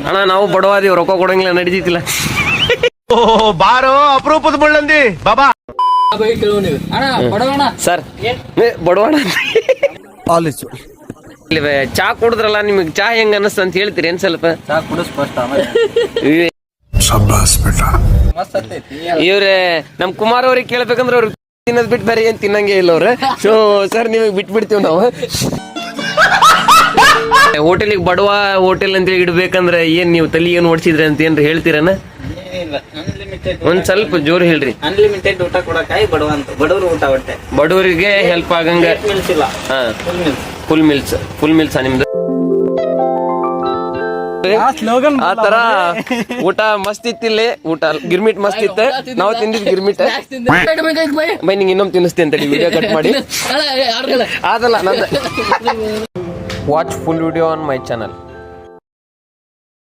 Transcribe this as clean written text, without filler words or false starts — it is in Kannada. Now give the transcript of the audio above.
ಅಣ್ಣ ನಾವು ಬಡವಾದೀವಿ, ರೊಕ್ಕ ಕೊಡಂಗಿಲ್ಲ, ನಡೀತಿಲ್ಲ. ಬಾರೋ ಅಪರೂಪದ ಮುಳ್ಳಂದಿ ಬಾಬಾ. ಸರ್ ಬಡವಣ ಚಾ ಕುಡಿದ್ರಲ್ಲ, ನಿಮಗ್ ಚಾ ಹೆಂಗ ಅನಸ್ತ ಅಂತ ಹೇಳ್ತೀರಿ ಏನ್ ಸ್ವಲ್ಪ? ಇವ್ರೆ ನಮ್ ಕುಮಾರ್ ಅವ್ರಿಗೆ ಕೇಳ್ಬೇಕಂದ್ರೆ ಅವ್ರಿಗೆ ತಿನ್ನೋದ್ ಬಿಟ್ಟು ಬೇರೆ ಏನ್ ತಿನ್ನಂಗೆ ಇಲ್ಲ ಅವ್ರ. ಸೊ ಸರ್ ನಿಮಗ್ ಬಿಟ್ಬಿಡ್ತೀವಿ ನಾವು. ಹೋಟೆಲಿಗೆ ಬಡವ ಹೋಟೆಲ್ ಅಂತ ಇಡ್ಬೇಕಂದ್ರೆ ಏನ್ ನೀವು ತಲಿ ಏನ್ ಓಡಿಸಿದ್ರಿ ಅಂತ ಏನ್ರಿ ಹೇಳ್ತೀರನ? ಒಂದ್ ಸ್ವಲ್ಪ ಜೋರ್ ಹೇಳ್ರಿ. ಅನ್ಲಿಮಿಟೆಡ್ ಊಟ ಕೊಡಕಾಯಿ ಬಡವ ಅಂತ, ಬಡವರು ಊಟ ಹೊಟ್ಟೆ, ಬಡವರಿಗೆ ಹೆಲ್ಪ್ ಆಗಂಗ ಫುಲ್ ಮಿಲ್ಸ್ ನಿಮ್ದು ಆ ತರ ಊಟ ಮಸ್ತ್ ಇತ್ತಿಲ್ಲಿ. ಊಟ ಗಿರ್ಮಿಟ್ ಮಸ್ತ್ ಇತ್ತ, ನಾವು ತಿಂದಿದ್ ಗಿರ್ಮಿಟ್. ಬೈ ನಿಂಗೆ ಇನ್ನೊಮ್ಮೆ ತಿನ್ನಿಸ್ತೀನಿ ಅಂತ ವಿಡಿಯೋ ಕಟ್ ಮಾಡಿ ಅದಲ್ಲ. Watch full video on my channel.